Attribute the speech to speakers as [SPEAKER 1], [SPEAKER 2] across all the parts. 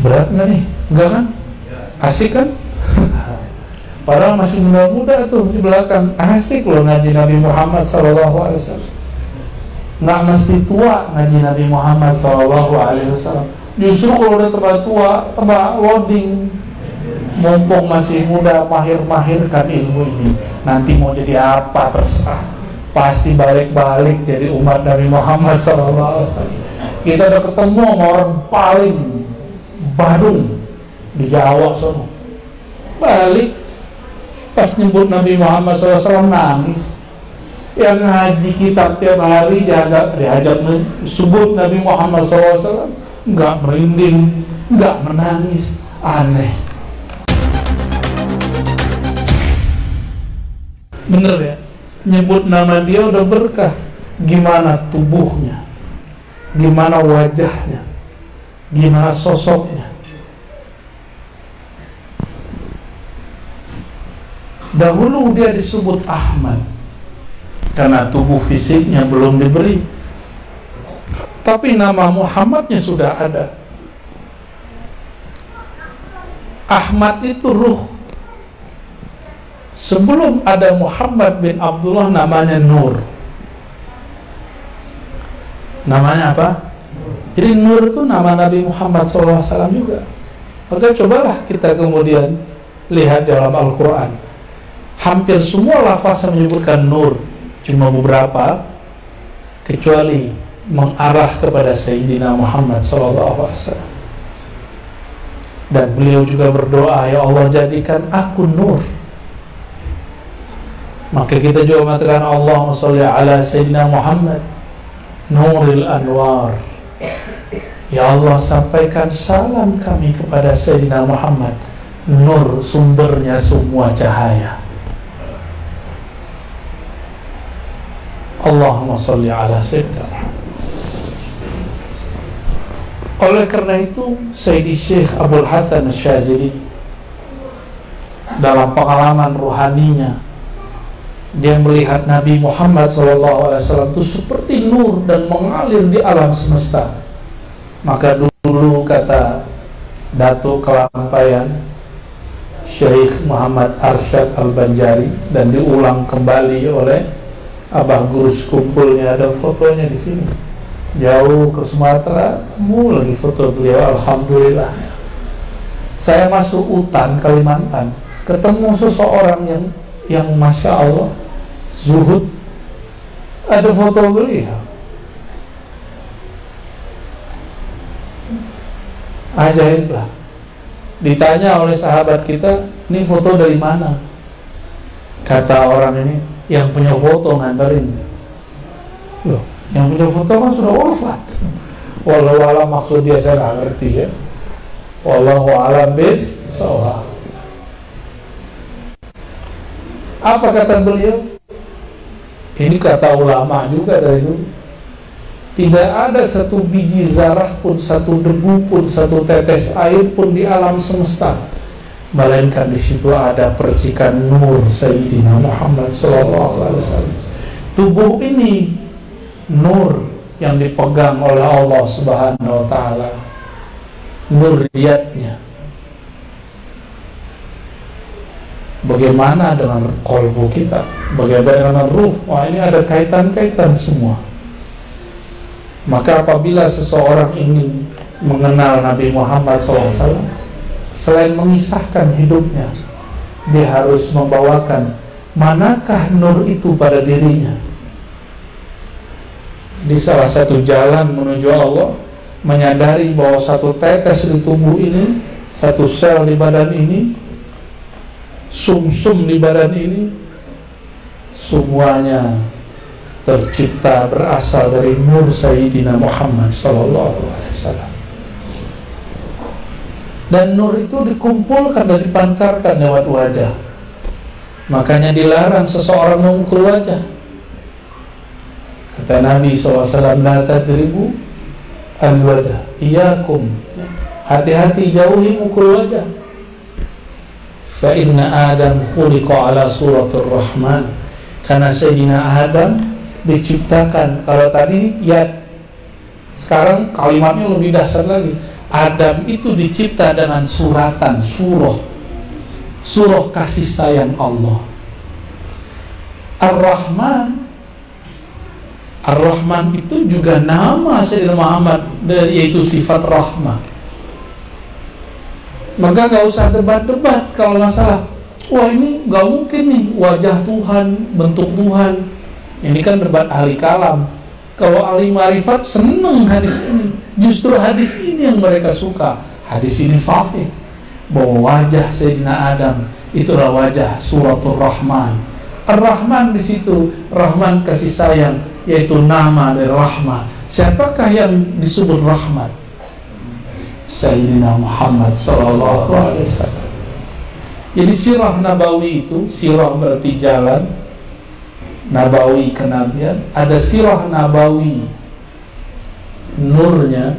[SPEAKER 1] Berat nggak nih? Enggak kan? Asik kan? Padahal masih muda-muda tuh di belakang. Asik loh ngaji Nabi Muhammad SAW. Nggak mesti tua ngaji Nabi Muhammad SAW. Justru kalau udah tambah tua, tambah loading. Mumpung masih muda, mahir-mahirkan ilmu ini. Nanti mau jadi apa terserah. Pasti balik-balik jadi umat Nabi Muhammad SAW. Kita udah ketemu sama orang paling badung di Jawa sono. Balik pas nyebut Nabi Muhammad SAW nangis. Yang ngaji kitab tiap hari diajak sebut Nabi Muhammad SAW, nggak merinding, nggak menangis. Aneh. Bener ya? Nyebut nama dia udah berkah. Gimana tubuhnya, gimana wajahnya, gimana sosoknya. Dahulu dia disebut Ahmad karena tubuh fisiknya belum diberi, tapi nama Muhammadnya sudah ada. Ahmad itu ruh. Sebelum ada Muhammad bin Abdullah namanya Nur. Namanya apa? Jadi Nur itu nama Nabi Muhammad SAW juga. Maka cobalah kita kemudian lihat dalam Al-Quran. Hampir semua lafaz menyebutkan Nur, cuma beberapa, kecuali mengarah kepada Sayyidina Muhammad SAW. Dan beliau juga berdoa, ya Allah jadikan aku Nur. Maka kita juga mengatakan Allahumma sholli ala Sayyidina Muhammad Nuril Anwar. Ya Allah sampaikan salam kami kepada Sayyidina Muhammad, Nur sumbernya semua cahaya. Allahumma sholli ala Sayyidina Muhammad. Oleh karena itu Sayyidi Syekh Abdul Hasan Asyazili dalam pengalaman ruhaninya, dia melihat Nabi Muhammad SAW itu seperti nur dan mengalir di alam semesta. Maka dulu kata Datuk Kelampaian Syekh Muhammad Arsyad Al-Banjari, dan diulang kembali oleh Abah Guru Sekumpulnya, ada fotonya di sini. Jauh ke Sumatera, temu lagi foto beliau. Alhamdulillah. Saya masuk hutan Kalimantan, ketemu seseorang yang Masya Allah zuhud, ada foto beliau. Ajaib lah. Ditanya oleh sahabat kita, ini foto dari mana? Kata orang ini, yang punya foto nganterin. Loh, yang punya foto kan sudah wafat. Wallahu a'lam, maksud dia saya nggak ngerti ya. Wallahu a'lam bis-shawab. Apa kata beliau? Ini kata ulama juga dari dulu. Tidak ada satu biji zarah pun, satu debu pun, satu tetes air pun di alam semesta, melainkan di situ ada percikan nur Sayyidina Muhammad SAW. Tubuh ini nur yang dipegang oleh Allah Subhanahu Wa Taala, nur riyadnya. Bagaimana dengan kolbu kita? Bagaimana dengan ruh? Wah, ini ada kaitan-kaitan semua. Maka apabila seseorang ingin mengenal Nabi Muhammad SAW, selain mengisahkan hidupnya, dia harus membawakan manakah nur itu pada dirinya. Di salah satu jalan menuju Allah, menyadari bahwa satu tetes di tubuh ini, satu sel di badan ini, sum-sum di badan ini, semuanya tercipta berasal dari nur Sayyidina Muhammad SAW. Dan nur itu dikumpulkan dan dipancarkan lewat wajah. Makanya dilarang seseorang memukul wajah. Kata Nabi SAW, la tadribu al-wajah, iyakum, hati-hati jauhi mukul wajah. Fa inna Adam khuliqa ala suratul Rahman. Karena Sayyidina Adam diciptakan, kalau tadi yad, sekarang kalimatnya lebih dahsyat lagi. Adam itu dicipta dengan suratan, surah kasih sayang Allah. Ar-Rahman itu juga nama Sayyidina Muhammad, yaitu sifat rahmah. Maka gak usah debat-debat kalau masalah, wah ini gak mungkin nih wajah Tuhan, bentuk Tuhan. Ini kan debat ahli kalam. Kalau ahli marifat seneng hadis ini. Justru hadis ini yang mereka suka. Hadis ini sahih, bahwa wajah Sayyidina Adam itulah wajah suratul Rahman. Ar-Rahman di situ, Rahman kasih sayang, yaitu nama dari rahmat. Siapakah yang disebut rahmat? Sayyidina Muhammad sallallahu alaihi wasallam. Jadi sirah nabawi itu, sirah berarti jalan, nabawi kenabian. Ada sirah nabawi nurnya,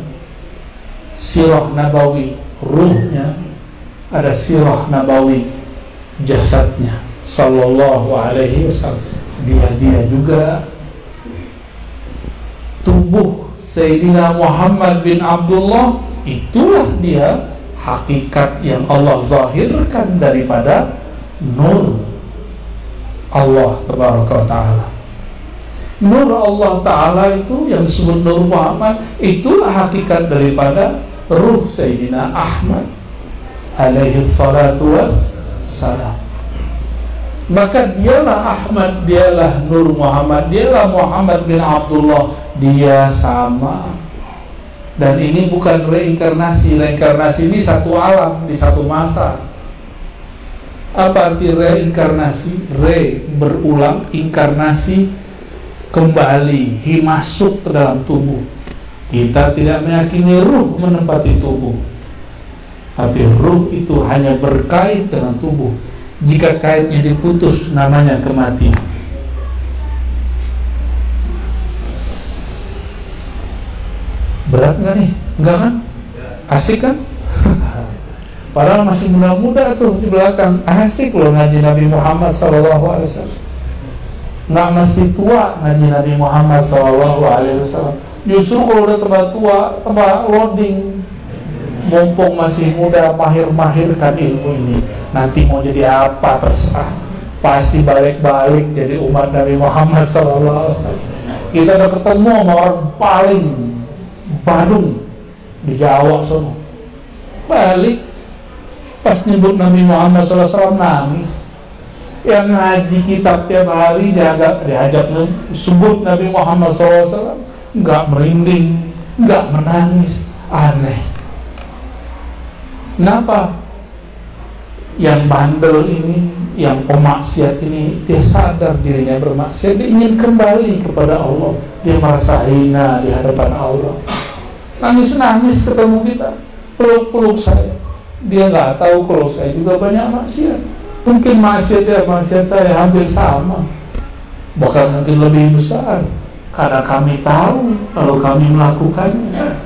[SPEAKER 1] sirah nabawi ruhnya, ada sirah nabawi jasadnya sallallahu alaihi wasallam. Dia juga tubuh Sayyidina Muhammad bin Abdullah, itulah dia hakikat yang Allah zahirkan daripada nur Allah tabaraka wa ta'ala. Nur Allah ta'ala itu yang disebut Nur Muhammad, itulah hakikat daripada ruh Sayyidina Ahmad alaihi salatu wassalam. Maka dialah Ahmad, dialah Nur Muhammad, dialah Muhammad bin Abdullah, dia sama. Dan ini bukan reinkarnasi. Reinkarnasi ini satu alam, di satu masa. Apa arti reinkarnasi? Re, berulang, inkarnasi, kembali, masuk ke dalam tubuh. Kita tidak meyakini ruh menempati tubuh, tapi ruh itu hanya berkait dengan tubuh. Jika kaitnya diputus, namanya kematian. Berat nggak nih? Enggak kan? Asik kan? Padahal masih muda-muda tuh di belakang. Asik loh ngaji Nabi Muhammad SAW. Nggak mesti tua ngaji Nabi Muhammad SAW. Justru kalau udah tambah tua, tambah loading. Mumpung masih muda, mahir-mahirkan ilmu ini. Nanti mau jadi apa terserah. Pasti balik-balik jadi umat Nabi Muhammad SAW. Kita udah ketemu sama orang paling Badung di Jawa sono. Balik pas nyebut Nabi Muhammad SAW nangis. Yang ngaji kitab tiap hari diajak sebut Nabi Muhammad SAW, nggak merinding, nggak menangis. Aneh. Kenapa? Yang bandel ini, yang pemaksiat ini, dia sadar dirinya bermaksiat, dia ingin kembali kepada Allah. Dia merasa hina di hadapan Allah. Nangis-nangis ketemu kita, peluk-peluk saya. Dia nggak tahu kalau saya juga banyak maksiat. Mungkin maksiat dia, maksiat saya hampir sama, bahkan mungkin lebih besar, karena kami tahu kalau kami melakukannya.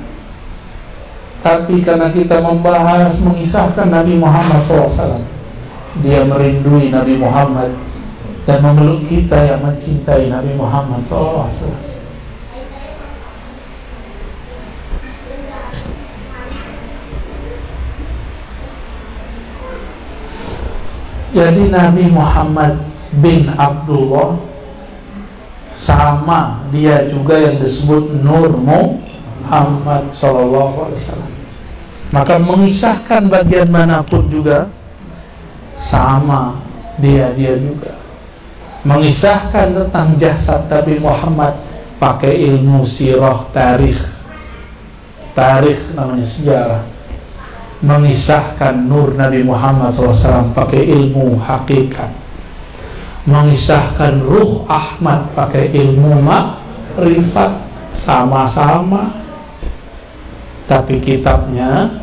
[SPEAKER 1] Tapi karena kita membahas, mengisahkan Nabi Muhammad SAW, dia merindui Nabi Muhammad dan memeluk kita yang mencintai Nabi Muhammad SAW. Jadi Nabi Muhammad bin Abdullah sama, dia juga yang disebut Nur Muhammad SAW. Maka mengisahkan bagian manapun juga sama, dia juga mengisahkan tentang jasad Nabi Muhammad pakai ilmu sirah, tarikh namanya, sejarah. Mengisahkan nur Nabi Muhammad SAW pakai ilmu hakikat. Mengisahkan ruh Ahmad pakai ilmu ma'rifat. Sama-sama, tapi kitabnya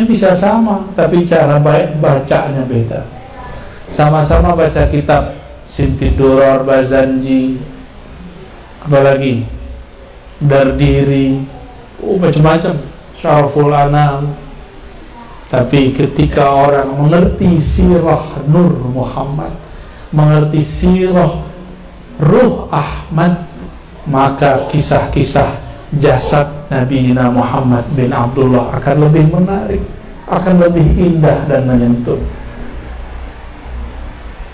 [SPEAKER 1] bisa sama, tapi cara bacanya beda. Sama-sama baca kitab Sintidurar Bazanji, apalagi Dardiri, macam-macam, Syaraful Anam. Tapi ketika orang mengerti sirah Nur Muhammad, mengerti sirah Ruh Ahmad, maka kisah-kisah jasad Nabi Muhammad bin Abdullah akan lebih menarik, akan lebih indah dan menyentuh.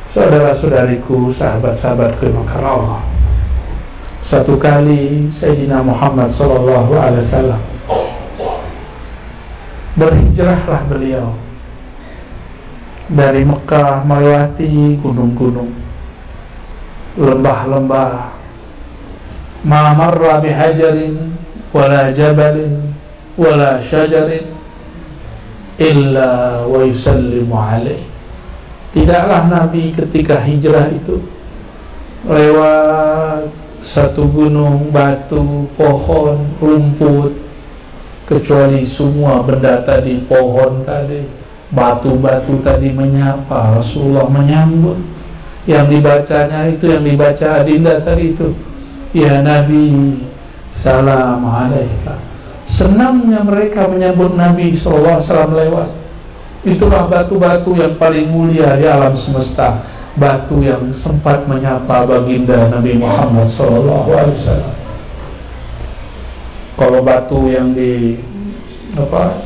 [SPEAKER 1] Saudara-saudariku, sahabat-sahabatku yang karena Allah, suatu kali Sayyidina Muhammad SAW berhijrahlah beliau dari Mekah melewati gunung-gunung, lembah-lembah. Ma marra bihajarin wala jabalin wala syajarin illa wa yusallimu alaih. Tidaklah Nabi ketika hijrah itu lewat satu gunung, batu, pohon, rumput, kecuali semua benda tadi, pohon tadi, batu-batu tadi menyapa Rasulullah, menyambut. Yang dibacanya itu, yang dibaca adinda tadi itu, ya Nabi, salam alaika. Senangnya mereka menyambut Nabi SAW lewat. Itulah batu-batu yang paling mulia di alam semesta, batu yang sempat menyapa baginda Nabi Muhammad SAW. Kalau batu yang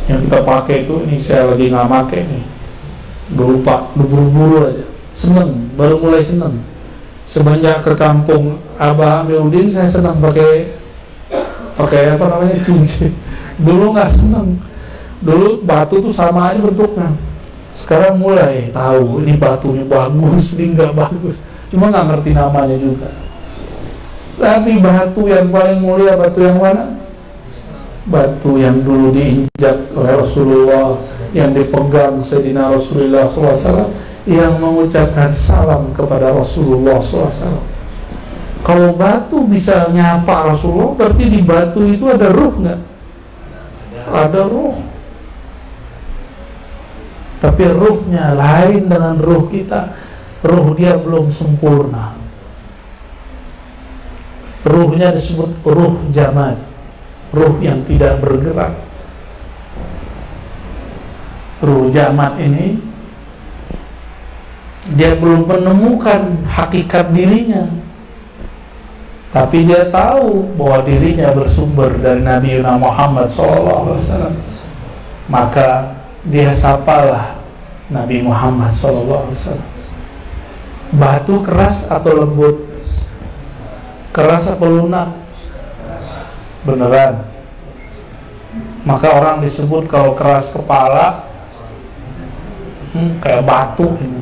[SPEAKER 1] yang kita pakai itu, ini saya lagi nggak pakai nih, dulu pak, buru-buru aja, seneng, baru mulai seneng. Semenjak ke kampung Abah Amiruddin, saya senang pakai apa namanya, cincin. Dulu nggak seneng. Dulu batu tuh sama aja bentuknya. Sekarang mulai tahu ini batunya bagus, ini nggak bagus. Cuma nggak ngerti namanya juga. Tapi batu yang paling mulia, batu yang mana? Batu yang dulu diinjak oleh Rasulullah, yang dipegang Sayyidina Rasulullah SAW, yang mengucapkan salam kepada Rasulullah SAW. Kalau batu bisa nyapa Rasulullah, berarti di batu itu ada ruh nggak? Ada ruh. Tapi ruhnya lain dengan ruh kita. Ruh dia belum sempurna. Ruhnya disebut ruh jamad, ruh yang tidak bergerak. Ruh jamad ini dia belum menemukan hakikat dirinya, tapi dia tahu bahwa dirinya bersumber dari Nabi Muhammad SAW. Maka dia sapalah Nabi Muhammad SAW. Batu keras atau lembut? Keras atau lunak? Beneran. Maka orang disebut kalau keras kepala, kayak batu ini.